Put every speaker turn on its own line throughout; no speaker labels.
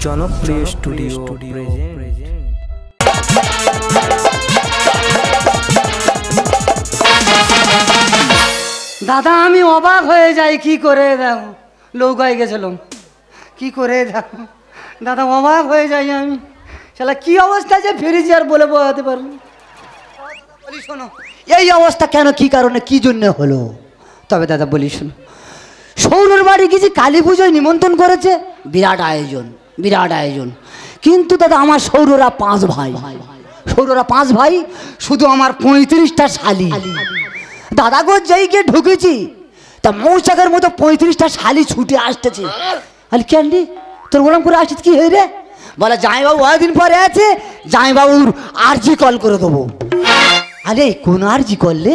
জনপ্রিয় studio present.
দাদা আমি অবাক হয়ে যাই, কি করে দেখো নৌকায় গেছিলাম, কি করে দেখো দাদা অবাক হয়ে যাই আমি। শালা কি অবস্থা যে ফিরেছি আর বলে বোঝাতে পারবো। বলি শোনো, এই অবস্থা কেন, কি কারণে, কি জন্য হলো? তবে দাদা বলি শোনো, সৌরর বাড়ি গেছি, কালী পুজোয় নিমন্ত্রণ করেছে, বিরাট আয়োজন, বিরাট আয়োজন। কিন্তু দাদা আমার সৌররা 5 ভাই, সৌররা 5 ভাই, শুধু আমার 35টা শালি। দাদা গো যেই গিয়ে ঢুকেছি তা মৌচাকের মতো 35টা শালি ছুটে আসতেছে। আরে ক্যান্ডি তোর ওরম করে আসছিস কি হয়ে রে? বলে জামাইবাবু অনেকদিন পরে আছে, জামাইবাবুর আরজি কল করে দেবো। আরে কোন আরজি করলে?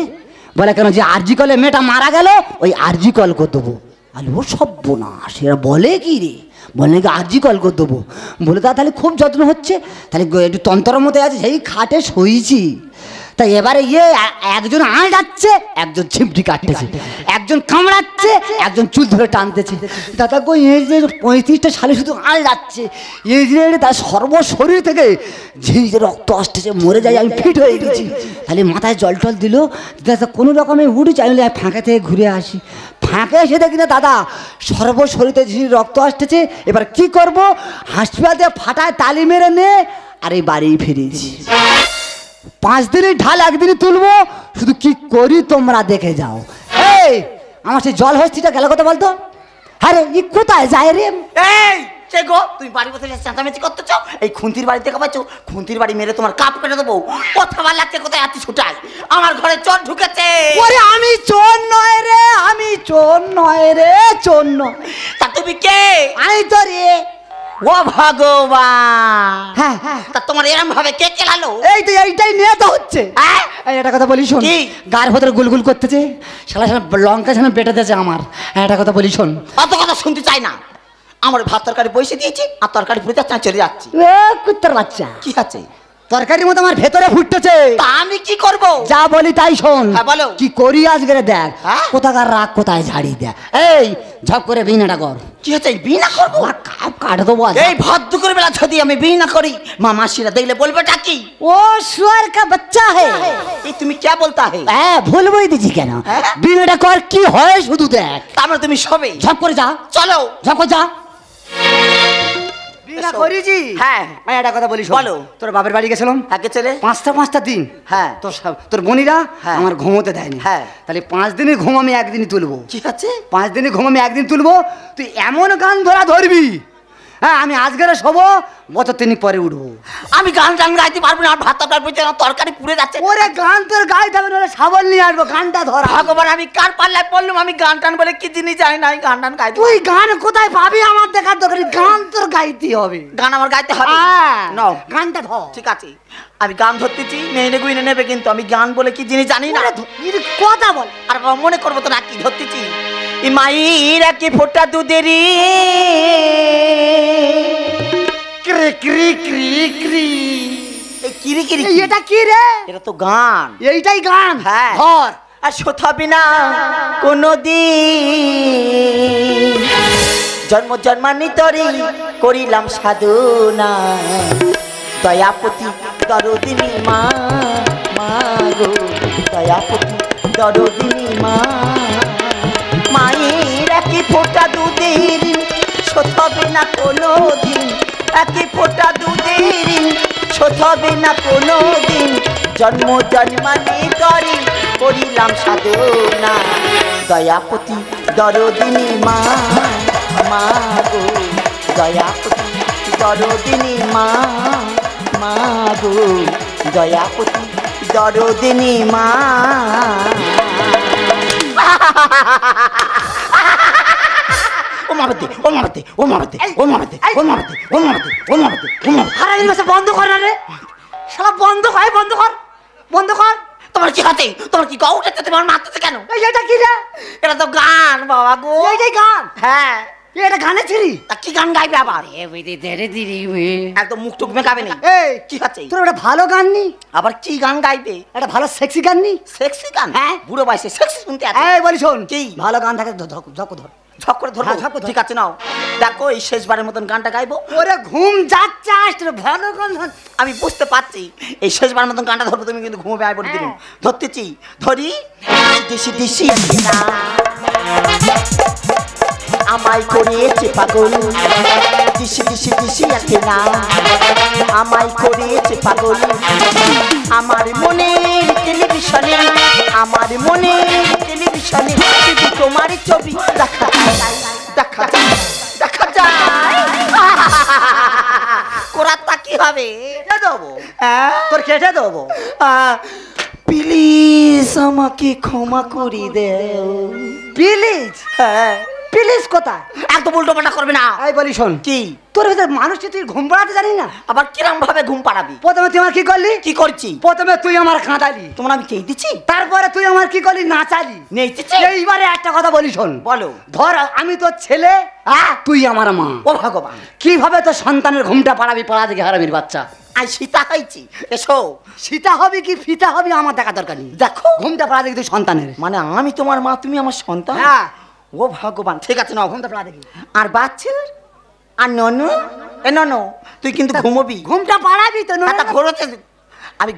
বলে কেন যে আরজি কলে মেয়েটা মারা গেল, ওই আরজি কল করে দেবো। আরে ও সর্বনাশ, এরা বলে কি রে? বলে নাকি আরজি কল করে দেবো। বলে দাদা তাহলে খুব যত্ন হচ্ছে, তাহলে একটু তন্তরের মতো আছে, সেই খাটে শুয়েছি। তাই এবারে একজন আঁশ যাচ্ছে, একজন ছিমটি কাটতেছে, একজন কামড়াচ্ছে, একজন চুল ধরে টানতেছে। দাদা গো এই যে 35টা শালি শুধু আঁশ যাচ্ছে, এই যে তার সর্বশরীর থেকে যে রক্ত আসতেছে, মরে যায়, আমি ফিট হয়ে গেছি। তাহলে মাথায় জল টল দিল, দাদা কোনো রকমে উঠে চাইলে ফাঁকা থেকে ঘুরে আসি। ফাঁকে এসে দেখি না দাদা সর্বশরীরে যে রক্ত আসতেছে। এবার কি করব, হাসপাতালে ফাটায় তালি মেরে নে আর এই বাড়ি ফিরেছি। 5 দিনই ঢাল, 1 দিনই তুলবো, শুধু কি করি তোমরা দেখে যাও। এই আমার সেই জল হস্তিটা গেল কথা বলতো। আরে ই কোথায় যায় রে?
এই কে গো, তুমি বাড়ি বসে চেঁচামেচি করতেছো? এই খুন্তির বাড়ি থেকে পাচ্ছ, খুন্তির বাড়ি মেরে তোমার কাপ কেটে দেবো। কথা ভালো লাগছে, কোথায় আছি ছুটাই, আমার ঘরে চোর ঢুকেছে।
ওরে আমি চোর নয় রে, আমি চোর নয় রে, চোর নয়।
তা তুমি কে?
আমি তো রে।
ও ভগবান,
হ্যাঁ হ্যাঁ,
তা তোমার এরম ভাবে কে কেলালো?
এই তো এইটাই নিয়ে তো হচ্ছে। এই একটা কথা বলি শোন,
কি?
গার ভেতরে গুলগুল করতেছে, শালা শালা লঙ্কা যেন বেটে দিয়েছে আমার। একটা কথা বলি শোন,
অত কথা শুনতে চাই না। আমার ভাত তরকারি বসে দিয়েছি, আর তরকারি ফুটে যাচ্ছে, আমি চলে যাচ্ছি।
এ কুত্তার বাচ্চা,
কি আছে?
তরকারির মতো আমার ভেতরে ফুটতেছে।
তা আমি কি করব?
যা বলি তাই শোন।
হ্যাঁ বলো।
কি করি আজকে দেখ,
হ্যাঁ?
কোথাকার রাগ কোথায় ঝাড়ি দেখ। এই ঝপ করে বিনাটা কর।
কি হচ্ছে, বিনা করবো?
কাপ কাটে দেবো।
এই ভাত দুপুর বেলা যদি আমি বিনা করি, মা মাসিরা দেখলে বলবে কি?
ও শুয়ার কা বাচ্চা হে।
এই তুমি কে বলতা হে?
হ্যাঁ ভুলবই দিছি কেন,
হ্যাঁ?
বিনাটা কর, কি হয় শুধু দেখ।
তারপরে তুমি সবে
ঝপ করে যা,
চলো।
ঝপ করে যা। বিনা করেছি।
হ্যাঁ
আমি একটা কথা বলি শোন।
বলো।
তোর বাপের বাড়ি গেছিলাম
আগে চলে
5টা দিন।
হ্যাঁ।
তোর বোনিরা
হ্যাঁ।
আমার ঘুমোতে দেয়নি।
হ্যাঁ।
তাহলে 5 দিনের ঘুম আমি 1 দিনই তুলবো।
কি আছে?
5 দিনের ঘুম আমি 1 দিন তুলবো। তুই এমন গান ধরবি, হ্যাঁ আমি আজকের শোবো, বছর 3 পরে উঠবো।
আমি গান টান গাইতে পারবো না, আর ভাত তরকারি বলছে না, তরকারি পুড়ে যাচ্ছে।
ওরে গান তোর গাইতে হবে না, শাবল নিয়ে আসবো, গানটা ধর।
ভগবান আমি কার পাল্লায় পড়লাম, আমি গান টান বলে কি জিনিস জানি না, আমি গান টান গাইতে।
তুই গান কোথায় পাবি আমার দেখার দরকার, গান তোর গাইতে হবে।
গান আমার গাইতে হবে।
নাও গানটা ধর।
ঠিক আছে, আমি গান ধরতেছি, মেয়ে গুইনে নেবে, কিন্তু আমি গান বলে কি জিনিস জানি না।
কথা বল।
আর মনে করবো তো না কি ধরতেছি। ই মাইরা কি ফোটা দুধেরি
ক্রি ক্রি ক্রি ক্রি।
এই কিরি কিরি
এটা কি রে?
এটা তো গান।
এইটাই গান।
হ্যাঁ।
ধর।
আর শোথাবি না কোনদিন, জন্ম জন্মান্তরে করিলাম সাধনা, দয়াপতি দরদিনী মা, মা গো দয়াপতি দরদিনী মা। মায়ের একই ফোঁটা দুধের শোথাবে না কোনোদিন, একই ফোঁটা দুধের শোথাবে না কোনোদিন, জন্ম জন্মান্তরে করিলাম সাধনা, দয়াপতি দরদিনী মা, মা গো দয়াপতি দরদিনী মা, মা গো দয়াপতি দরদিনী মা। ও মারতে, ও মারতে, ও মারতে, ও মারতে, ও মারতে, ও মারতে, ও মারতে, ও মারতে।
আরে এই মাসে বন্ধ কর না রে, শালা বন্ধ হয়, বন্ধ কর, বন্ধ কর।
তোমার কি হাতে, তোমার কি গাও উঠেছে, তোমার মারতেছে কেন?
এই এটা কি রে?
এটা তো গান বাবা গো।
এইটাই গান।
হ্যাঁ।
এটা গানে ছিড়ি
তা কি গান গাইবে আবার
এ বিধি ধরে দিরি বে
একদম মুখ টুক মেকাবে না
এই
কি আছে
তোর একটা ভালো গান নি
আবার কি গান গাইবে
একটা ভালো সেক্সি গান নি
সেক্সি গান
হ্যাঁ।
বুড়ো বয়সে সেক্সি শুনতে আছে
এই বলি শোন
কি?
ভালো গান থাকে ঝক ধর
ঝক করে ধরবো
হ্যাঁ, ঝক করে ধর।
ঠিক আছে নাও দেখো এই শেষবারের মতন গানটা গাইবো
ওরে ঘুম যাচ্ছে আসলে ভালো গান ধর।
আমি বুঝতে পারছি এই শেষবার মতন গানটা ধরবো তুমি কিন্তু ঘুমোবে আয় বলে দিলাম ধরতেছি ধরি দিশি দিশি না আমায় করেছে পাগল দিশি দিশি দিশি আছে না আমায় করেছে পাগল আমার মনের টেলিভিশনে আমার মনের টেলিভিশনে শুধু তোমারই ছবি দেখা যায় দেখা যায় দেখা যায় কোরাতা কি হবে
কেটে দেবো
হ্যাঁ
তোর কেটে দেবো
প্লিজ আমাকে ক্ষমা করে দেও
প্লিজ
হ্যাঁ
প্লিজ কোথায়
একদম উল্টো পাল্টা করবে না
এই বলি শোন
কি
তোর ভিতরে মানুষকে তুই ঘুম পাড়াতে জানি না
আবার কিরম ভাবে ঘুম পাড়াবি
প্রথমে তুই আমার কি করলি
কি করছি
প্রথমে তুই আমার কাঁদালি
তোমার আমি চেয়ে দিচ্ছি
তারপরে তুই আমার কি করলি নাচালি
নেইতেছি
এইবারে একটা কথা বলি শোন
বলো
ধর আমি তোর ছেলে তুই আমার মা
ও ভগবান
কিভাবে তোর সন্তানের ঘুমটা পাড়াবি পাড়া থেকে হারামির বাচ্চা
আই সীতা হয়েছি এসো
সীতা হবে কি ফিতা হবে আমার দেখা দরকার নেই
দেখো
ঘুমটা পাড়া দেখি তুই সন্তানের
মানে আমি তোমার মা তুমি আমার সন্তান
হ্যাঁ
ও ভগবান ঠিক আছে নাও
ঘুমটা পাড়া দেখি
আর বাচ্চা আর ননু এ ননু তুই কিন্তু ঘুমোবি
ঘুমটা পাড়াবি তো
একটা ঘোরতে আমি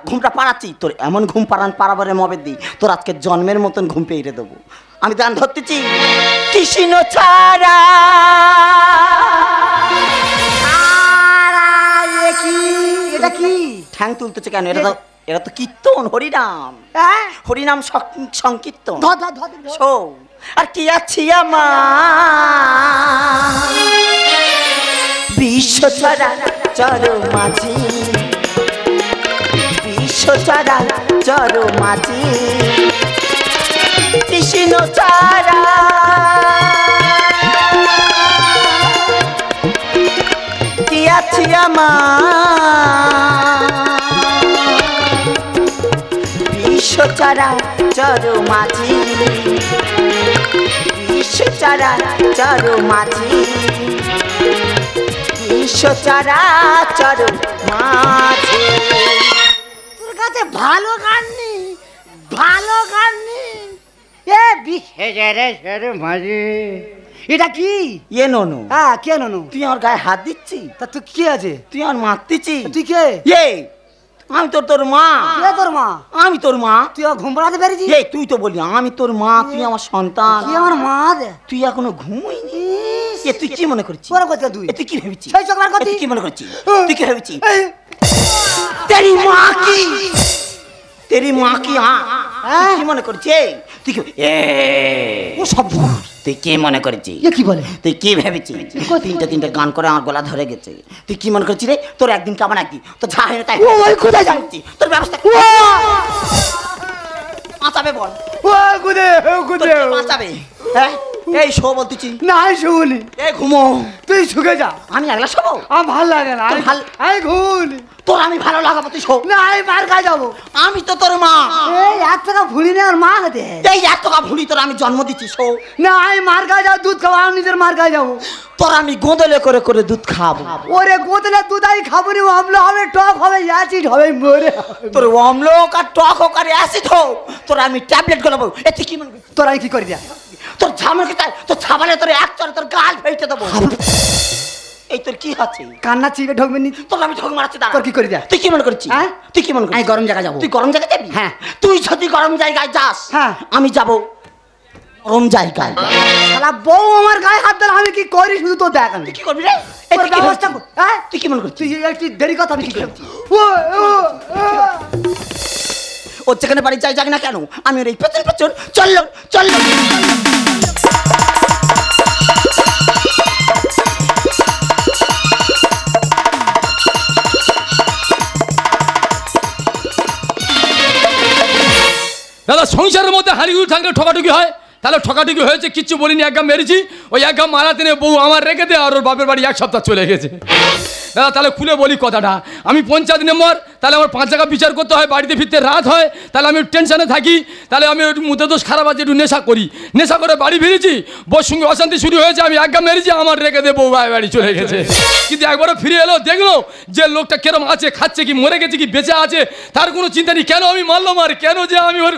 ঘুমটা পাড়াচ্ছি তোর এমন ঘুম পাড়াবারে মবের দিই তোর আজকে জন্মের মতন ঘুম পেয়ে দেবো আমি গান ধরতেছি কৃষ্ণ ছাড়া
এটা কি
ঠ্যাং তুলতেছে কেন এটা তো কীর্তন হরিনাম
হ্যাঁ
হরিনাম সংকীর্তন
ধর ধর ধর ধর।
শো আর কি আছি আমার বিশ্ব ছাড়া চরো মাঝি বিশ্ব ছাড়া চরো মাঝি কৃষ্ণ ছাড়া কি আছি আমার বিশ্ব ছাড়া চরো মাঝি বিশ্ব ছাড়া চরো মাঝি বিশ্ব ছাড়া চরো মাঝি
তোর কাছে ভালো গান নেই ভালো গান নেই এ বিশেষে সেরে মাঝে এটা কি
এ ননু
হ্যাঁ কে ননু
তুই আমার গায়ে হাত দিচ্ছি
তা তুই কে আছে
তুই আমার মারতেছি
তুই কে
এ আমি তোর মা
কে তোর মা
আমি তোর মা
তুই আমার ঘুম পাড়াতে পেরেছিস
এই তুই তো বলি আমি তোর মা তুই আমার সন্তান
কি আমার মা দে
তুই এখনো ঘুমোইনি এ তুই কি মনে করছিস
তোরা কোথায় তুই
এ তুই কি ভেবেছিস
সেই চকবার
এ
করছিস
তুই কি মনে করছিস তুই কি ভেবেছিস
এই,
তেরি মা কি তেরি মা কি হ্যাঁ
হ্যাঁ?
কি মনে করছিস তুই কি
ও সব ভুল।
তুই কি মনে করছিস
এ কি বলে
তুই কি ভেবেছিস তিনটে গান করে আমার গলা ধরে গেছে তুই কি মনে করছিস রে তোর একদিন কামান একদিন তো যা হয় না তাই
ও ওই কোথায় যায়
তোর ব্যবস্থা বাঁচাবে বল
ও গুদে ও
তোর
গুদে
কে বাঁচাবে হ্যাঁ এই শো বলতেছি
না শুনি
এই ঘুমো
তুই শুকে যা
আমি একলা শোবো
আমার ভাল লাগে না
তোর ভাল-
আমি ঘুমনি
তোর আমি ভালো লাগাবো তুই শো
না আমি মার খাই যাবো
আমি তো তোর মা
এই এক টাকা ভুলি নেই আর মা হতে
এই এত টাকা ভুলি তোর আমি জন্ম দিচ্ছি শো
না আমি মার খাই যাবো দুধ খাবো আমি নিজের মার খাই যাবো
তোর আমি গোঁদলে করে করে দুধ খাবো
ওরে গোতলে দুধ আমি খাবো নি অম্ল হবে টক হবে অ্যাসিড হবে মরে হবে।
তোর অম্ল হোক আর টক হোক আর অ্যাসিড হোক তোর আমি ট্যাবলেট গলাবো এ তুই কি মনে করছিস?
তোর আমি কি করি দেখ
তোর ঝামেলা কি তাই তোর ছাবালে তোর এক চরে তোর গাল ফেটে দেবো এই তোর কি আছে
কান্না চিপে ঢোকবে নি
তোর আমি ঠক মারছি দাঁড়া
তোর কি করি দেখ
তুই কি মনে করছিস
হ্যাঁ?
তুই কি মনে করছিস
আমি গরম জায়গায় যাবো।
তুই গরম জায়গায় যাবি
হ্যাঁ।
তুই যদি গরম জায়গায় যাস
হ্যাঁ।
আমি যাব গরম জায়গায়
শালা বউ আমার গায়ে হাত দিলে আমি কি করি শুধু তো দেখ আমি
তুই কি করবি রে এই
তোর
তুই কি
ব্যবস্থা
ভাবছিস?
কর, হ্যাঁ?
তুই কি মনে করছিস
তুই একটু দেরি কথা আমি কি করি ও
ও যেখানে বাড়ি যাই যাক না কেন আমি ওর এই পেছন পেছন চললো চললো
দাদা সংসারের মধ্যে হারিগুড়ি থাকলে ঠকাঠকি হয় তাহলে ঠকাঠকি হয়েছে কিচ্ছু বলিনি এক গাম মেরেছি ওই এক গাম মারাতে নিয়ে বউ আমার রেখে দে আর ওর বাপের বাড়ি এক সপ্তাহ চলে গেছে দাদা তাহলে খুলে বলি কথাটা, আমি পঞ্চায়েত মেম্বার, তাহলে আমার 5 টাকা বিচার করতে হয়, বাড়িতে ফিরতে রাত হয়, তাহলে আমি টেনশনে থাকি, তাহলে আমি একটু মুদ্রা দোষ খারাপ আছে, একটু নেশা করি, নেশা করে বাড়ি ফিরেছি, বউর সঙ্গে অশান্তি শুরু হয়েছে, আমি একগা মেরেছি, আমার রেখে দিয়ে বউ বাড়ি চলে গেছে। কিন্তু একবারও ফিরে এলো, দেখলো যে লোকটা কেরম আছে, খাচ্ছে কি, মরে গেছে কি, বেঁচে আছে, তার কোনো চিন্তা নেই। কেন আমি মারলাম আর কেন যে আমি ওর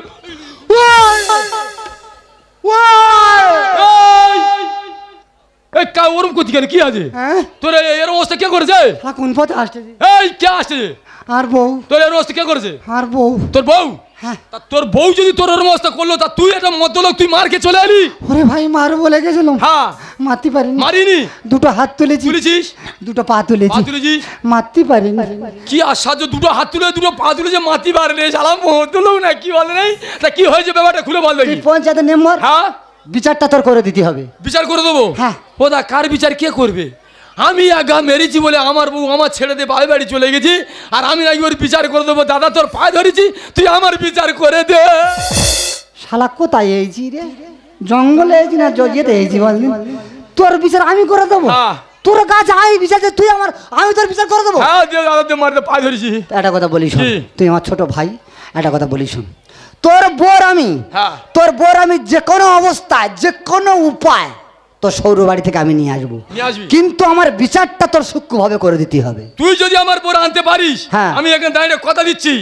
ওরম করছি কেন, কি আছে তোর এরম অবস্থা কে করেছে?
কোন পথে আসতেছে?
এই কে আসছে?
আর বউ।
তোর এরম অবস্থা কে করেছে?
আর বউ।
তোর বউ?
হ্যাঁ।
তা তোর বউ যদি তোর এরম অবস্থা করলো, তা তুই একটা মদ্যলোক, তুই মারকে চলে এলি?
ওরে ভাই মারো বলে গেছিলাম।
হ্যাঁ।
মারতে পারিনি।
মারিনি?
দুটো হাত তুলেছি।
তুলেছিস?
দুটো পা তুলেছি।
পা তুলেছিস?
মারতে পারিনি।
কি আশ্চর্য, দুটো হাত তুলে দুটো পা তুলে যে মারতে পারে, সালাম মদ্যলোক না কি বলে নাই? তা কি হয়েছে ব্যাপারটা খুলে বল দেখি।
পঞ্চায়েতের মেম্বার।
হ্যাঁ,
বিচারটা তোর করে দিতে হবে।
বিচার করে দেবো?
হ্যাঁ।
ও দা কার বিচার কে করবে? আমি আগা মেরেছি বলে আমার বউ আমার ছেড়ে দিয়ে বাড়ি বাড়ি চলে গেছি, আর আমি নাকি ওর বিচার করে দেবো? দাদা তোর পায়ে ধরেছি, তুই আমার বিচার করে দে।
শালা কোথায় এইছি রে? জঙ্গলে এইছি না জজিয়েতে এইছি বললি? তোর বিচার আমি করে দেবো?
হ্যাঁ।
তোর কাছে আমি বিচার তুই আমার, আমি তোর বিচার করে দেবো?
হ্যাঁ, দাদা তুই মারতে পায়ে ধরেছি।
একটা কথা বলিস,
কি?
তুই আমার ছোট ভাই, একটা কথা বলিস, তোর বোর আমি,
হ্যাঁ,
তোর বোর আমি যে কোনো অবস্থায়, যে কোনো উপায় তোর সৌর বাড়ি থেকে আমি নিয়ে আসবো, কিন্তু আমার বিচারটা তোর সূক্ষ্মভাবে করে দিতে হবে।
তুই যদি আমার বোর আনতে পারিস,
হ্যাঁ,
আমি এখানে দাঁড়িয়ে কথা দিচ্ছি,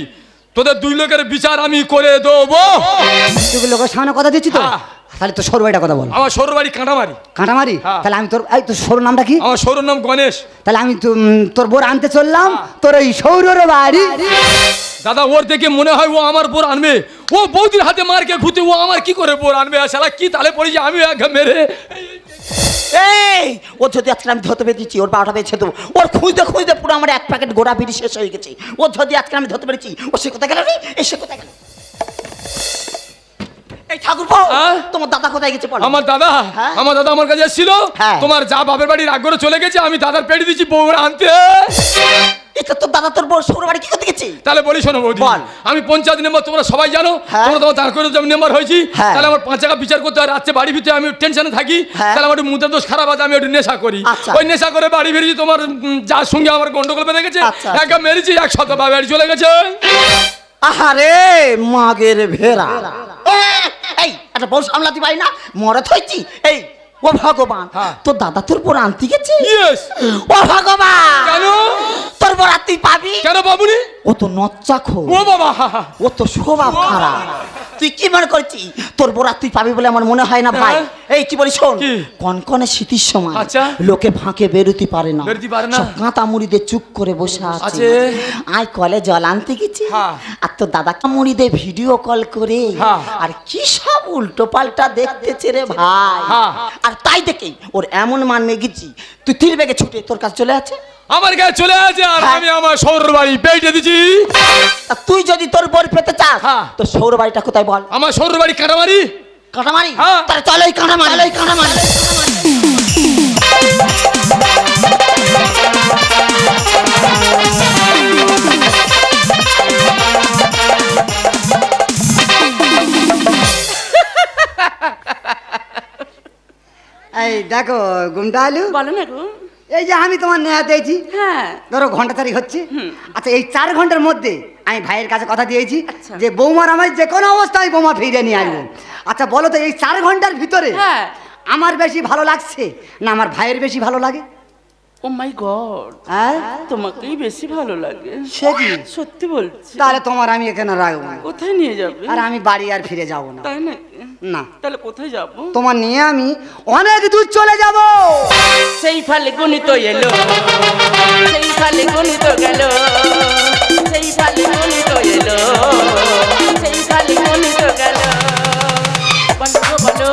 তোদের 2 লোকের বিচার আমি করে দেবো।
তুই লোকের সামনে কথা দিচ্ছি তো? তাহলে তোর সৌর বাড়িটা কথা বল।
আমার সৌর বাড়ি কাঁটামারি।
কাঁটামারি? তাহলে আমি তোর, এই তোর সৌর নামটা কি?
আমার সৌর নাম গণেশ।
তাহলে আমি তোর বোর আনতে চললাম তোর এই সৌরের বাড়ি।
দাদা ওর দেখে মনে হয় ও আমার বোর আনবে, ও বৌদির হাতে মারকে ঘুরতে, ও আমার কি করে বোর আনবে? শালা কি তালে পড়েছি আমি এক মেরে।
এই ও যদি আজকে আমি ধরতে পেরেছি, ওর বারোটা বেছে দেবো। ওর খুঁজতে খুঁজতে পুরো আমার 1 প্যাকেট গোড়া বিড়ি শেষ হয়ে গেছে। ও যদি আজকে আমি ধরতে পেরেছি, ও সে কোথায় গেল রে? এই সে কোথায় গেল? এই ঠাকুরপো, তোমার দাদা কোথায় গেছে?
আমার দাদা? আমার দাদা আমার কাছে এসেছিল, তোমার যা বাপের বাড়ির রাগ করে চলে গেছে, আমি দাদার পেটে দিচ্ছি বউর আনতে।
এটা তোর দাদা তোর বউ সৌর বাড়ি কি করতে গেছে?
তাহলে বলি শোনো বৌদি, আমি পঞ্চায়েত মেম্বার, তোমরা সবাই জানো, তোমরা তোমার তার করে আমি মেম্বার হয়েছি, তাহলে আমার 5 টাকা বিচার করতে হয়, রাত্রে বাড়ি ভিতরে আমি টেনশনে থাকি, তাহলে আমার মুদ্রা দোষ খারাপ আছে, আমি একটু নেশা করি, ওই নেশা করে বাড়ি ফিরেছি, তোমার যার সঙ্গে আমার গন্ডগোল বেঁধে গেছে, একা মেরেছি, 100 বাড়ি চলে গেছে।
আহারে মাগের ভেড়া, এই একটা বউ সামলাতে পারি না, মরে থইছি। এই ও ভগবান, তোর দাদা তোর বোর আনতে গেছে? ও ভগবান,
কেন
তোর বোর তুই পাবি?
কেন বাবুনি?
ও তো নচ্চা খো।
ও বাবা,
ও তো স্বভাব খারাপ। তুই কি মনে করছিস তোর বোরা তুই পাবি বলে? আমার মনে হয় না ভাই। এই কি বলি শোন, কনকনে শীতের সময় লোকে ফাঁকে বেরোতে পারে না, সব কাঁটা মুড়িতে চুপ করে বসে আছে। আয় কলে জল আনতে গেছি, আর তোর দাদা মুড়িতে ভিডিও কল করে আর কি সব উল্টো পাল্টা দেখতেছে রে ভাই। আর তাই দেখেই ওর এমন মান মেগেছি, তুই 3 বেগে ছুটে তোর কাছে চলে আছে,
আমার কাছে চলে আছে, আর আমি আমার সৌর বাড়ি পেটে দিচ্ছি।
তুই যদি তোর বোর পেতে চাস, তো সৌর বাড়িটা কোথায় বল?
আমার সৌর বাড়ি কাঁটামারি।
কাঁটামারি? তাহলে চল এই কাঁটামারি, এই কাঁটামারি।
এই দেখো গুমটা আলু,
বলো না গো।
এই যে আমি তোমার নেয়া দিয়েছি,
হ্যাঁ
ধরো ঘন্টা তারিখ হচ্ছে, আচ্ছা এই 4 ঘন্টার মধ্যে আমি ভাইয়ের কাছে কথা দিয়েছি যে বৌমার আমার যে কোনো অবস্থায় বৌমা ফিরে নিয়ে আসবো। আচ্ছা বলো তো এই 4 ঘন্টার ভিতরে আমার বেশি ভালো লাগছে না আমার ভাইয়ের বেশি ভালো লাগে?
ও মাই গড, তোমাকেই বেশি ভালো লাগে।
সে কি?
সত্যি বলছি।
তাহলে তোমার আমি এখানে রাখবো।
কোথায় নিয়ে যাবে?
আর আমি বাড়ি আর ফিরে যাব না।
তাই নাকি?
না।
তাহলে কোথায় যাব?
তোমার নিয়ে আমি অনেক দূর চলে যাব।
সেই ফালে গণিত এলো, সেই ফালে গণিত গেল, সেই ফালে গণিত এলো, সেই ফালে গণিত গেল। বলো বলো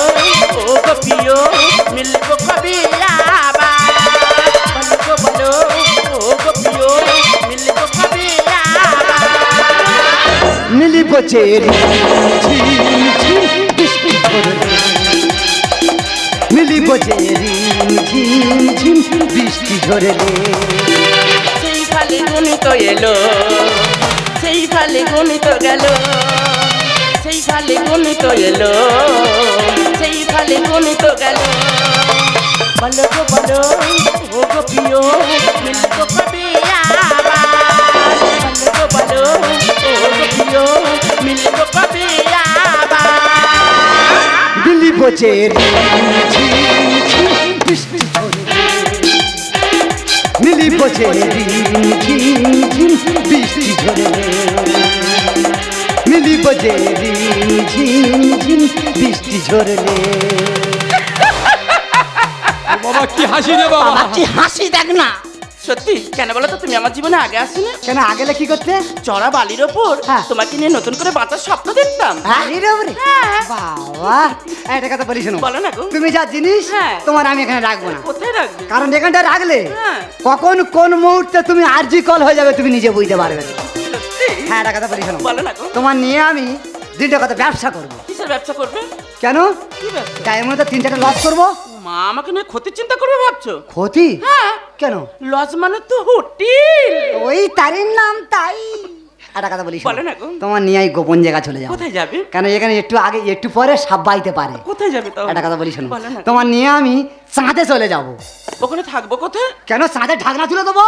ও গোপিও, মিলবো কবি আবার। বলো বলো ও গোপিও, মিলবো কবি আবার।
মিলিব চেরি ঝিম ঝিম বৃষ্টি ঝরলে, মিলিব চেরি ঝিম ঝিম বৃষ্টি ঝরলে।
সেই ফালে গণিত এলো, সেই ফালে গণিত গেল, সেই ফালে গণিত এলো, সেই ফালে গণিত গেল। বলো গো বলো ও গো প্রিয় মিলবো কবে আবার বলো গো বলো ও গো প্রিয় মিলবো কবে আবার
বিলি বোঝে বৃষ্টি ঝরে মিলি বোঝে বৃষ্টি ঝরে মিলি বোঝে বৃষ্টি ঝরলে
বাবা কি হাসি রে বাবা
বাবা কি হাসি দেখ না
সত্যি কেন বলো তো তুমি আমার জীবনে আগে আসিনি
কেন আগেলে কি করতে
চড়া বালির ওপর
হ্যাঁ।
তোমাকে নিয়ে নতুন করে বাঁচার স্বপ্ন দেখতাম
বাবা একটা কথা বলি শোনো
বলো না গো
তুমি যা জিনিস
হ্যাঁ।
তোমার আমি এখানে রাখবো না
কোথায় রাখবে
কারণ এখানটা রাখলে
হ্যাঁ।
কখন কোন মুহূর্তে তুমি আরজি কল হয়ে যাবে তুমি নিজে বুঝতে পারবে না।
সত্যি
হ্যাঁ একটা কথা বলি শোনো
বলো না গো
তোমার নিয়ে আমি দিনটা কথা ব্যবসা করবো
কিসের ব্যবসা করবে
কেন
কি ব্যবসা
টাইম মতো 3-4টা লস করবো
মা আমাকে নিয়ে ক্ষতির চিন্তা করবে ভাবছো
ক্ষতি
হ্যাঁ
কেন
লজ মানে তো হোটেল
ওই তারির নাম তাই একটা কথা বলি শোনো,
বলো না গো।
তোমার নিয়ে আমি গোপন জায়গা চলে যাবো
কোথায় যাবে
কেন এখানে একটু আগে একটু পরে সাপ বাইতে পারে
কোথায় যাবে তাও
একটা কথা বলি শোনো
বলো না
তোমার নিয়ে আমি চাঁদে চলে যাব
ওখানে থাকবো কোথায়
কেন চাঁদে ঢাকনা তুলে দেবো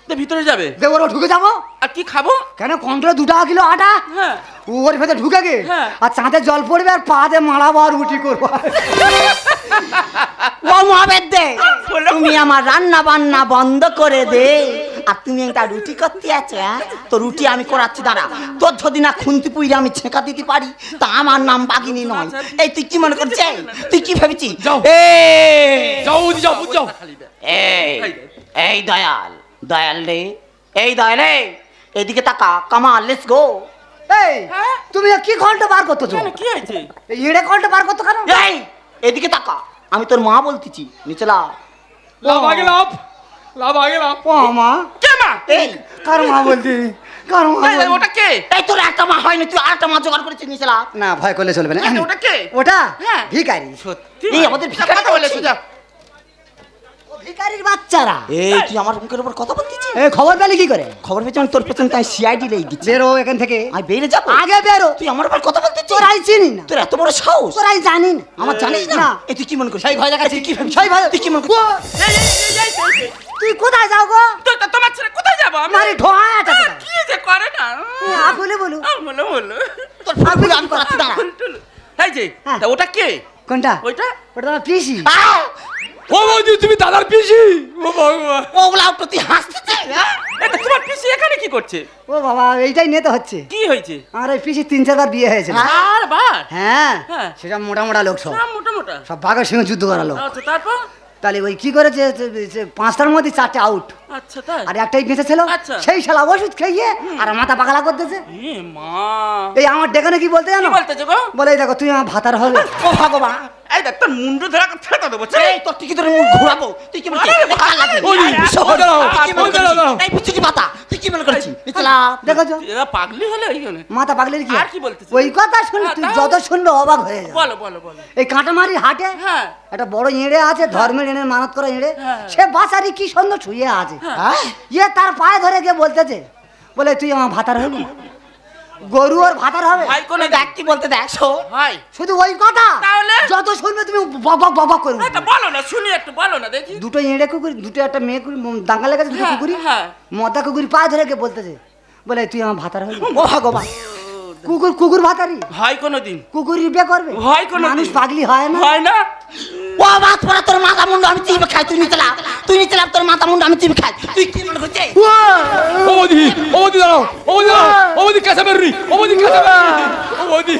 তো ভিতরে যাবে
দেবো ঢুকে যাবো
আর কি খাবো
কেন কন্ট্রোলে 2 টাকা কিলো আটা
হ্যাঁ
ওর ভেতরে ঢুকে গে
হ্যাঁ।
আর চাঁদে জল পড়বে আর পা দিয়ে মারাবো আর উঠি করবো
ও মহাবেদ দে তুমি আমার রান্না বান্না বন্ধ করে দে আর তুমি একটা রুটি করতে আছো তো রুটি আমি করাচ্ছি দাঁড়া তোর যদি না খুন্তি পুইরে আমি ছেঁকা দিতে পারি তা আমার নাম বাগিনী নয় এই তুই কি মনে করছিস তুই কি ভেবেছিস
যাও।
এই
যাও বুঝি যাও বুঝি যাও
এই দয়াল দয়াল রে এই দয়াল রে এদিকে তাকা কামাল লেটস গো
এই
হ্যাঁ?
তুমি কি ঘন্টা বার করতেছো
কেন কি হয়েছে
এই এড়ে ঘন্টা বার করতে কেন
এই এদিকে তাকা আমি তোর মা বলতেছি নিচে লা
লাভ আগে লাভ লাভ আগে লাভ
ও মা
কে মা
এই
কার মা বলছি কার মা
এই,
বলছি?
ওটা কে
এই তোর একটা মা হয়নি তুই আরেকটা মা জোগাড় করেছিস নিচে লা
না ভয় করলে চলবে না
এই, ওটা কে
ওটা
হ্যাঁ।
ভিখারি
সত্যি
এই
মা?
আমাদের
কথা
ভিখারি
বলেছো
বলছি।
যাও
ও ভিখারির বাচ্চারা
এই তুই আমার মুখের উপর কথা বলতেছিস
এই খবর পেলি কি করে
খবর পেয়েছি আমি তোর পেছনে তাই সিআইডি লেগে গেছি
বেরো এখান থেকে
আমি বেরিয়ে যাবো
আগে বেরো
তুই আমার উপর কথা বলতেছিস
তোরাই চিনি না
তোর এত বড় সাহস
তোরাই জানি না
আমার জানিস না
না।
এই তুই কি মনে করিস
সেই ভয় দেখাচ্ছি
তুই কি ভাবিস?
সেই ভয়
তুই কি মনে করিস
এই,
তুই কোথায় যাও গো
তোমার ছেলে কোথায় যাবো আমি
মারি ঢোয়া আছে
কি যে করে না
বলে বলো
বলো বলো
তোর ফাগুলো আমি করাচ্ছি দাঁড়া
এই যে
হ্যাঁ।
তা ওটা কে
কোনটা
ওইটা
ওটা তোমার পিসি
ও বৌদি তুমি দাদার পিসি ও ভগবান
ওগুলা তো তুই হাসতেছিস
এটা তোমার পিসি এখানে কি করছে
ও বাবা এইটাই নিতে হচ্ছে
কি হয়েছে
আমার এই পিসি 3-4 বার বিয়ে হয়েছিল
আর বার
হ্যাঁ
হ্যাঁ।
সেটা মোটা মোটা লোক সব
না মোটা মোটা
সব বাঘের সঙ্গে যুদ্ধ করা লোক
আচ্ছা তারপর
তাহলে ওই কি করেছে 5টার মধ্যে 4টে আউট
আচ্ছা তাই
আর একটাই বেঁচে ছিল
আচ্ছা।
সেই শালা ওষুধ খেয়ে আর মাথা পাগলা করতেছে
এ মা
এই আমার ডেকানে কি বলতে জানো
কি বলতেছো গো
বলে এই দেখো তুই আমার ভাতার হবে
ও ভগবান
এই দেখ তোর মুন্ডু ধরা ফেলে দেবো
এই তোর টিকি তোর মুখ ঘোরাবো তুই কি বলছিস
আরে,
এই কাল লাগে।
ওই,
এই বিশু,
ওই দাঁড়াও,
তুই কি মনে
ওই দাঁড়াও,
করছিস? এই পিছুটি পাতা তুই কি মনে করছিস নিচলা
দেখেছো
এরা পাগলি হলে এইখানে
মাথা পাগলের কি
আর কি বলতেছে?
ওই কথা শুন
হ্যাঁ,
তুই
তাও-
যত শুনবে অবাক হয়ে যাবে
বলো বলো বলো
এই কাঁটামারি হাটে
হ্যাঁ
একটা বড় এঁড়ে আছে ধর্মের এনে মানত করা এঁড়ে
হ্যাঁ।
সে বাসারি কি সুন্দর ছুঁয়ে আছে
হ্যাঁ
ইয়ে তার পায়ে ধরে গিয়ে বলতেছে বলে তুই আমার ভাতার হবি গরু ওর ভাতার হবে
ভাই কোন
দেখ কি বলতে দেখ শোন
ভাই
শুধু ওই কথা
তাহলে?
যত শুনবে তুমি বাবা বাবা করবে
আচ্ছা বলো না শুনি একটু বলো না দেখি
দুটো এঁড়ে কুকুর দুটো একটা মেয়ে কুকুর দাঙ্গা লেগেছে দুটো
হ্যাঁ,
কুকুরি
হ্যাঁ।
মদা কুকুরি পায়ে ধরে গিয়ে বলতেছে বলে তুই আমার ভাতার হবি
ও ভগবান
কুকুর কুকুর ভাতারি
হয় কোনোদিন
কুকুর বিয়ে করবে
হয় কোনোদিন?
মানুষ পাগলি হয় না
হয় না
ও বাত পড়া তোর মাথা মুন্ডু আমি চিপে খাই তুই নিচলা তোর মাথা মুন্ডু আমি চিপে খাই তুই কি মনে করছিস
ও বৌদি ও বৌদি দাঁড়াও ও বৌদি দাঁড়াও ও বৌদি কাছে বেররি ও বৌদি কাছে বেররি ও বৌদি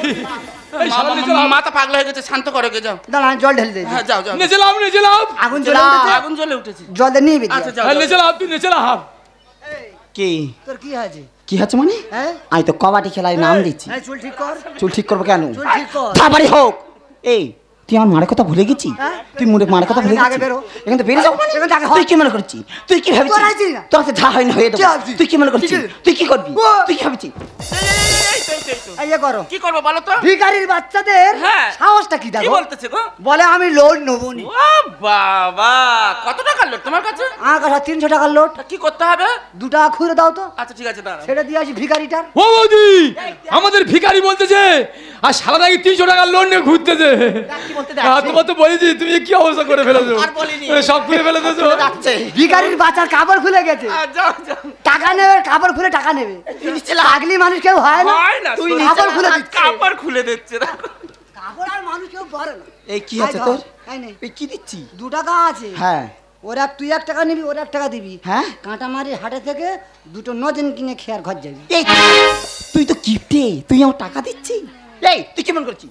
এই শালা নিচে লাভ
মাথা পাগলা হয়ে গেছে শান্ত করো গে যাও
দাঁড়া জল ঢেলে দে
হ্যাঁ যাও যাও
নিচে লাভ নিচে লাভ
আগুন জ্বলে উঠেছে
আগুন জ্বলে উঠেছে
জল দিয়ে নিয়ে বেরিয়ে
আচ্ছা
আয়।
যাও
হ্যাঁ
যাও।
নিচে লাভ তুই নিচে লাভ
কি
তোর কি হয়েছে
কি হচ্ছে মানে
হ্যাঁ
আমি তো কবাডি খেলায় নাম দিচ্ছি
এই চুল ঠিক কর
চুল ঠিক করবো কেন
চুল ঠিক কর
তারপরে হোক এই তুই আমার মারের কথা ভুলে গেছিস
হ্যাঁ?
তুই মারের কথা ভুলে
আগে
গেছিস
বেরো।
এখান থেকে বেরিয়ে যাও মানে?
এখান থেকে আগে হ।
তুই কি মনে করছিস তুই কি ভাবছিস
তোর আইছিস না?
তোর হাতে যা হয় না হয়ে
কি
দেবো
আইছিস?
তুই কি মনে করছিস
ঠিক আছে।
তুই কি করবি
ও।
তুই কি ভাবছিস
এই,
এই যে করো।
কি করবো বলো তো?
ভিখারির বাচ্চাদের
হ্যাঁ।
সাহসটা কি
কি
দেখো?
বলতেছে গো?
বলে আমি লোড নেবো নি।
ও বাবা, কত টাকার লোড তোমার কাছে?
আমার কাছে 300 টাকার লোড।
তা কি করতে হবে?
2 টাকা খুঁড়ে দাও তো।
আচ্ছা ঠিক আছে, দাঁড়াও।
সেটা দিয়ে আসি ভিখারিটার।
ও বৌদি, আমাদের ভিখারি বলতেছে আর সারা নাকি 300 টাকার লোন নিয়ে ঘুরতেছে।
কি বলতে
তোমার তো বলেছি, তুমি কি অবস্থা করে ফেলেছো?
আর বলিনি।
সব খুলে ফেলে দিয়েছো।
যাচ্ছে
ভিখারির বাচ্চার কাপড় খুলে গেছে।
যাও যাও।
টাকা নেবে, কাপড় খুলে টাকা নেবে। পাগলি মানুষ কেউ হয় না।
হয় না,
তুই
শোনো।
কাপড় খুলে দিচ্ছিস।
কাপড় খুলে দিচ্ছে না।
কাপড় আর মানুষ কেউ পরে না।
এই কি আছে তোর?
এই নে,
এই কি দিচ্ছি?
2 টাকা আছে।
হ্যাঁ
তুই 1 টাকা নিবি, ওর 1 টাকা দিবি।
হ্যাঁ?
কাঁটা মারি হাটে থেকে 2টো নজেন কিনে খেয়ার ঘর যাবি।
এই তুই তো গিফটে, তুই আমার টাকা দিচ্ছি। এই তুই কি মনে করছিস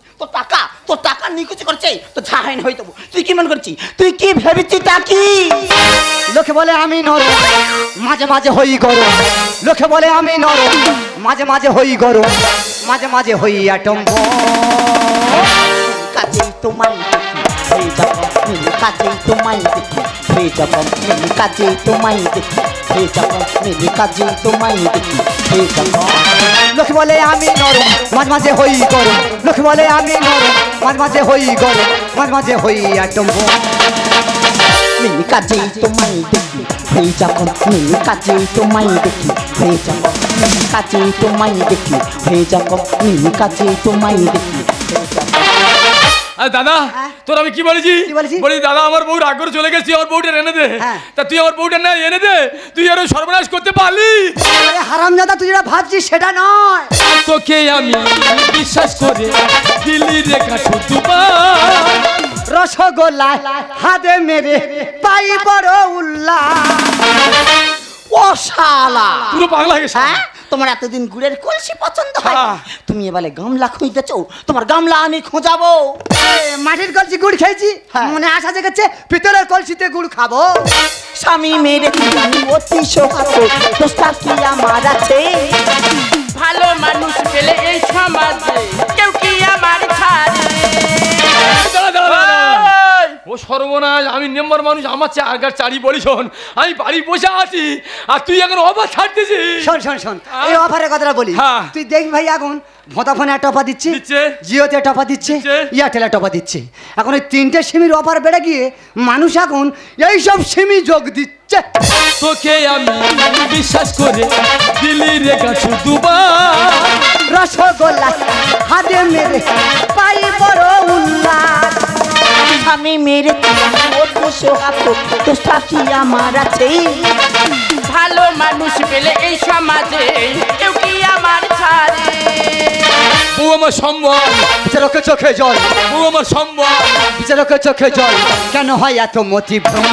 তোর টাকা নিকুচি করছে তো ঝাহাইন হইতো। তুই কি মনে করছিস? তুই কি ভেবেছিস টাকি?
লোকে বলে আমি নরম, মাঝে মাঝে হই গরম। লোকে বলে আমি নরম, মাঝে মাঝে হই গরম, মাঝে মাঝে হই অ্যাটম বোম।
কাজেই তোমায় দেখি হয়ে যাব মিলি, কাজেই তোমায় দেখি হয়ে যাব মিলি, কাজেই তোমায় দেখি হয়ে যাব মিলি, কাজেই তোমায় দেখি হয়ে যাব।
লোকে বলে আমি নরম, মাঝে মাঝে হই গরম। লোকে বলে আমি নরম, মাঝে মাঝে হই গরম, মাঝে মাঝে হই অ্যাটম বোম।
মিলি কাজেই তোমায় দেখি হয়ে যাব মিলি, কাজেই তোমায় দেখি হয়ে যাব মিলি, কাজেই তোমায় দেখি হয়ে যাব মিলি, কাজেই তোমায় দেখি হয়ে যাব।
আরে দাদা, তোর আমি কি বলেছি?
কি বলেছি?
বলি দাদা আমার বউ রাগ করে চলে গেছে, আমার বউটা এনে দে।
হ্যাঁ।
তা তুই আমার বউটা না এনে দে, তুই আরো সর্বনাশ করতে পারলি।
আরে হারামজাদা, তুই যেটা ভাবছিস সেটা নয়।
তোকে আমি বিশ্বাস করে দিল্লি রেখা দুবার
রসগোল্লা হাতে মেরে পাই বড় উল্লাস।
ও শালা,
পুরো পাগলা হয়ে গেছে।
হ্যাঁ তোমার এতদিন গুড়ের কলসি পছন্দ হয়,
হ্যাঁ।
তুমি এবারে গামলা খুঁজতেছো। তোমার গামলা আমি খোঁজাবো।
মাটির কলসি গুড় খেয়েছি,
হ্যাঁ।
মনে আশা জেগেছে পিতলের কলসিতে গুড় খাবো।
স্বামী মেরে আমি অতি সোহাগ, দোষটা কি আমার আছে?
ভালো মানুষ পেলে এই সমাজে কেউ কি আমার ছাড়ে?
দাঁড়া, দাঁড়া, দাঁড়া। ও সর্বনাশ, আমি নেম্বার মানুষ, আমার চেয়ে আগের চারি বলি শোন, আমি বাড়ি বসে আছি আর তুই এখন অফার ছাড়তেছিস।
শোন শোন শোন, এই অফারের কথাটা বলি।
হ্যাঁ।
তুই দেখবি ভাই, এখন ভোদাফোনে টপা দিচ্ছে,
দিচ্ছে।
জিওতে টপা দিচ্ছে,
দিচ্ছে।
এয়ারটেলে টপা দিচ্ছে। এখন ওই 3টে সিমির অফার বেড়ে গিয়ে মানুষ এখন এইসব সিমি যোগ দিচ্ছে।
তোকে আমি বিশ্বাস করে দিল্লি রেখা দুবার
রসগোল্লা হাতে মেরে পাই বড় উল্লাস।
স্বামী মেরে আমি অতি সোহাগ, দোষটা কি আমার আছে?
ভালো মানুষ পেলে এই সমাজে কেউ কি আমার ছাড়ে?
বউ আমার সম্বল,
বিচারকের চোখে জল,
বউ আমার সম্বল।
বিচারকের চোখে জল, কেন হয় এত মতিভ্রম?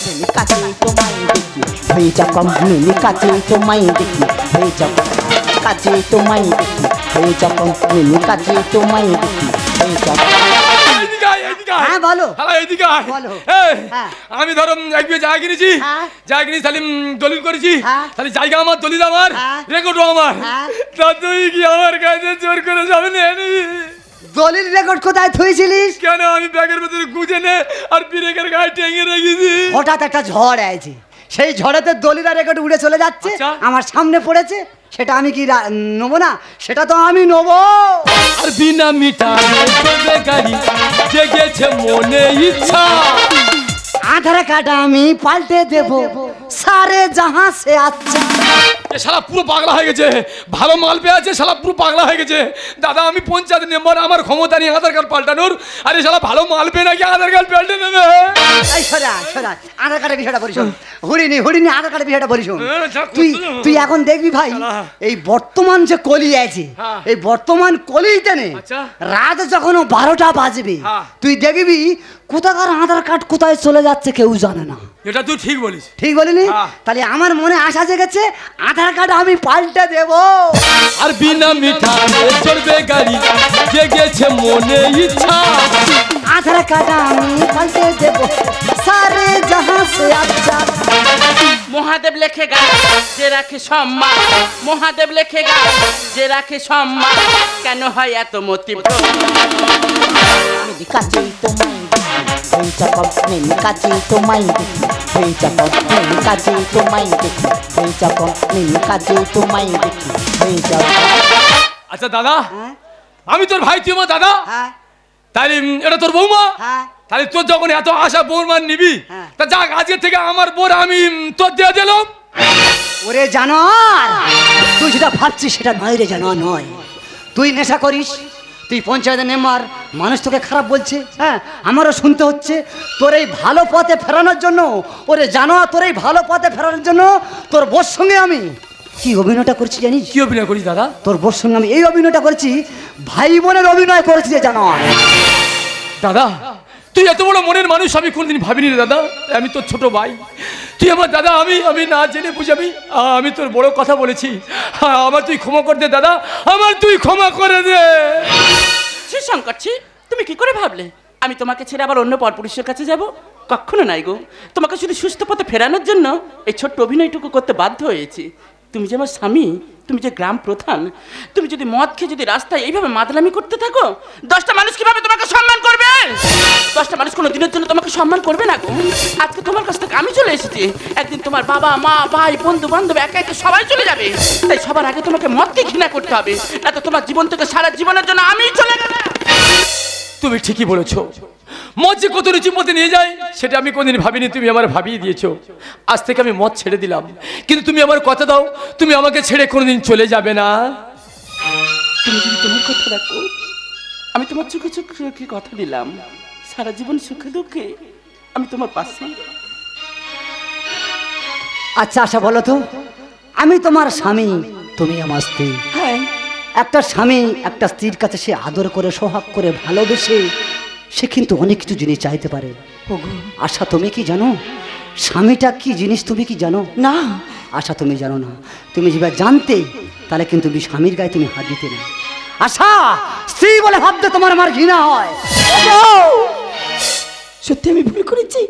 মিলি কাজেই তোমায় দেখি হয়ে যাব মিলি, কাজেই তোমায় দেখি হয়ে যাব, কাজেই তোমায় দেখি হয়ে যাব মিলি, কাজেই তোমায় দেখি হয়ে যাব।
এদিকে আয়, এদিকে আয়।
হ্যাঁ বলো।
হ্যাঁ এদিকে আয়।
বলো।
এই,
হ্যাঁ।
আমি ধরো এক বিঘা জায়গা কিনেছি,
হ্যাঁ।
জায়গা কিনেছি, তাহলে দলিল করেছি,
হ্যাঁ।
তাহলে জায়গা আমার, দলিল আমার,
হ্যাঁ।
রেকর্ডও আমার।
হ্যাঁ।
তা তুই কি আমার কাছে জোর করে যাবে না নিবি?
দলিল রেকর্ড কোথায় থুইছিলিস?
কেন আমি ব্যাগের ভেতরে গুজে নে আর ব্রেকের গায়ে টেঙে রেখেছি।
হঠাৎ একটা ঝড় আছে, সেই ঝড়েতে দলিলা রেকর্ড উড়ে চলে যাচ্ছে,
আচ্ছা।
আমার সামনে পড়েছে। সেটা আমি কি নেবো না? সেটা তো আমি নেবো।
আর বিনা মিটারে গাড়ি জেগেছে মনে ইচ্ছা।
আধার কার্ড আমি পাল্টে দেব, সারে জাহাঁ সে আচ্ছা।
এ শালা পুরো পাগলা হয়ে গেছে, ভালো মাল পেয়ে আছে, শালা পুরো পাগলা হয়ে গেছে। দাদা আমি পঞ্চায়েত মেম্বার, আমার ক্ষমতা নেই আধার কার্ড পাল্টানোর। আরে শালা ভালো মাল পেয়ে নাকি আধার কার্ড পাল্টে নেবে?
এই সোজা সোজা আধার কার্ডের বিষয়টা বলিস। হরিণী আধার কার্ডের বিষয়টা বলিস। তুই এখন দেখবি ভাই, এই বর্তমান যে কলি আছে,
হ্যাঁ।
এই বর্তমান কলিতে নে
আচ্ছা।
রাত যখন 12টা বাজবে,
হ্যাঁ।
তুই দেখবি কোথাকার আধার কার্ড কোথায় চলে যাচ্ছে কেউ জানে না।
এটা তুই ঠিক বলিস।
ঠিক বলিনি?
হ্যাঁ।
তাহলে আমার মনে আশা জেগেছে, আধার কার্ড আমি পাল্টে দেব।
আর বিনা মিটারে চলবে গাড়ি জেগেছে মনে ইচ্ছা।
আধার কার্ড আমি পাল্টে দেব, সারে জাহাঁ সে আচ্ছা।
মহাদেব লেখে গান যে রাখে সম্মান, মহাদেব লেখে গান যে রাখে সম্মান, কেন হয় এত মতিভ্রম?
মিলি কাজেই তোমায় দেখি হয়ে যাব মিলি, কাজেই তোমায় দেখি হয়ে যাব নীল কাজে তোমায় দেখি, হয়ে যাব নীল কাজে তোমায় দেখি, হয়ে যাব।
আচ্ছা দাদা, আমি তোর ভাই, তুই আমার দাদা,
হ্যাঁ
তাহলে এটা তোর বৌমা।
হ্যাঁ
তাহলে তোর যখন এত আশা বৌমার নিবি, তা যাক আজকে থেকে আমার বোর আমি তোর দিয়ে দিলাম।
ওরে জানোয়ার, তুই যেটা ভাবছিস সেটা নয় রে জানোয়ার নয়। তুই নেশা করিস, তুই পঞ্চায়েতের মেম্বার, মানুষ তোকে খারাপ বলছে, হ্যাঁ আমারও শুনতে হচ্ছে। তোর এই ভালো পথে ফেরানোর জন্য, ওরে জানোয়ার তোর এই ভালো পথে ফেরানোর জন্য তোর বোর সঙ্গে আমি কি অভিনয়টা করছি জানিস?
কি অভিনয় করিস দাদা?
তোর বোর সঙ্গে আমি এই অভিনয়টা করেছি, ভাই বোনের অভিনয় করেছি রে জানোয়ার।
দাদা তুই এত বড় মনের মানুষ আমি কোনদিন ভাবিনি রে দাদা। আমি তোর ছোট ভাই, তুই আমার দাদা, আমি না জেনে বুঝাবি, আমি তোর বড় কথা বলেছি, আমার তুই ক্ষমা করে দে দাদা, আমার তুই ক্ষমা করে দে।
শঙ্কর, তুমি কি করে ভাবলে আমি তোমাকে ছেড়ে আবার অন্য পরপুরুষের কাছে যাব? কখনো নাই গো। তোমাকে শুধু সুস্থ পথে ফেরানোর জন্য এই ছোট্ট অভিনয়টুকু করতে বাধ্য হয়েছি। তুমি যে আমার স্বামী, তুমি যে গ্রাম প্রধান, তুমি যদি মদ খেয়ে যদি রাস্তায় এইভাবে মাদলামি করতে থাকো, 10টা মানুষ কিভাবে তোমাকে সম্মান করবে? 10টা মানুষ কোনো দিনের জন্য তোমাকে সম্মান করবে না গো। আজকে তোমার কাছ থেকে আমি চলে এসেছি, একদিন তোমার বাবা মা ভাই বন্ধু বান্ধব একে একে সবাই চলে যাবে। তাই সবার আগে তোমাকে মদকে ঘৃণা করতে হবে, না তো তোমার জীবন থেকে সারা জীবনের জন্য আমিই চলে গেলাম।
তুমি ঠিকই বলেছো, মদ যে কত রুচি মধ্যে নিয়ে যায় সেটা আমি কোনদিন ভাবিনি, তুমি আমার ভাবিয়ে দিয়েছো। আজ থেকে আমি মদ ছেড়ে দিলাম, কিন্তু তুমি আমার কথা দাও, তুমি আমাকে ছেড়ে কোনোদিন চলে যাবে না।
তুমি যদি তোমার কথা রাখো, আমি তোমার চোখে চোখে কথা দিলাম, সারা জীবন সুখে দুঃখে আমি তোমার পাশে।
আচ্ছা আচ্ছা বলো তো, আমি তোমার স্বামী, তুমি আমার স্ত্রী।
হ্যাঁ,
একটা স্বামী একটা স্ত্রীর কাছে সে আদর করে সোহাগ করে ভালোবেসে সে কিন্তু অনেক কিছু জিনিস চাইতে পারে। আশা তুমি কি জানো স্বামীটা কি জিনিস? তুমি কি জানো?
না
আশা তুমি জানো না। তুমি যেভাবে জানতে তাহলে কিন্তু স্বামীর গায়ে তুমি হাত দিতে না। আশা স্ত্রী বলে ভাবতে তোমার আমার ঘৃণা হয়।
সত্যি আমি ভুল করেছি,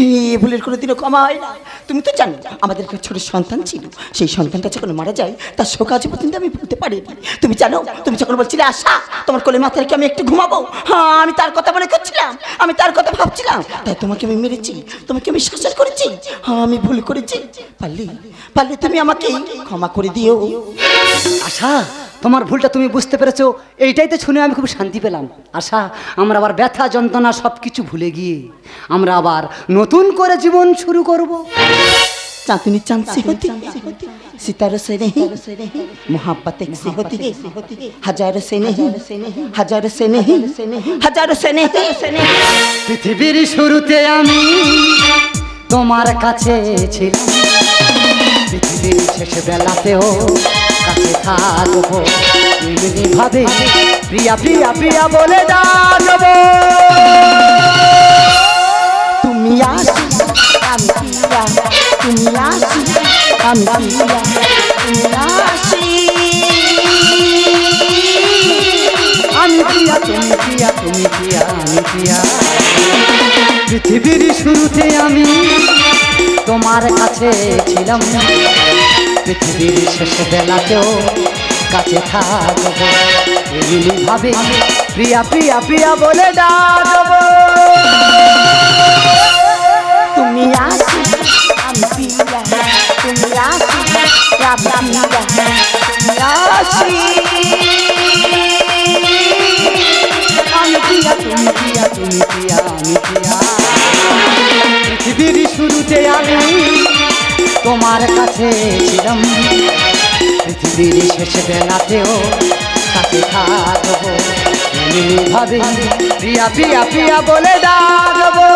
এই ভুলের কোনো দিনও ক্ষমা হয় না। তুমি তো জানো আমাদের একটা ছোট সন্তান ছিল, সেই সন্তানটা যখন মারা যায় তার শোক আজ পর্যন্ত আমি ভুলতে পারিনি। তুমি জানো, তুমি যখন বলছিলে আশা তোমার কোলে মাথায় রেখে আমি একটু ঘুমাবো, হ্যাঁ আমি তার কথা মনে করছিলাম, আমি তার কথা ভাবছিলাম, তাই তোমাকে আমি মেরেছি, তোমাকে আমি শাসন করেছি। হ্যাঁ আমি ভুল করেছি, পারলে তুমি আমাকে ক্ষমা করে দিও।
আশা তোমার ভুলটা তুমি বুঝতে পেরেছো, এইটাই তো শুনে আমি খুব শান্তি পেলাম। আশা আমরা আবার ব্যথা যন্ত্রণা সব কিছু ভুলে গিয়ে আমরা আবার নতুন করে জীবন শুরু করব।
चांदनी चांद से होती है, सितारों से नहीं, मोहब्बत एक से होती है, हजारों से नहीं, हजारों से नहीं, हजारों से नहीं।
পৃথিবীর শুরুতে আমি তোমার কাছে ছিলাম, পৃথিবীর শেষ বেলাতেও কাছে থাকবো, এমনি ভাবে প্রিয়া প্রিয়া প্রিয়া বলে ডাকবো।
তুমি আসি আমি প্রিয়া, তুমি আসি আমি প্রিয়া, তুমি আসি
আমি প্রিয়া তুমি প্রিয়া, তুমি প্রিয়া আমি প্রিয়া। পৃথিবীর শুরুতে আমি তোমার কাছে ছিলাম, পৃথিবীর শেষ বেলাতেও কাছে থাকবো, এমনি ভাবে প্রিয়া প্রিয়া প্রিয়া বলে ডাকবো।
তুমি আসি আমি প্রিয়া, তুমি আসি আমি প্রিয়া, তুমি আসি
আমি প্রিয়া তুমি প্রিয়া, তুমি প্রিয়া আমি প্রিয়া। পৃথিবীর শুরুতে আমি তোমার কাছে ছিলাম, পৃথিবীর শেষ বেলাতেও কাছে থাকবো, এমনি ভাবে প্রিয়া প্রিয়া প্রিয়া বলে ডাকবো।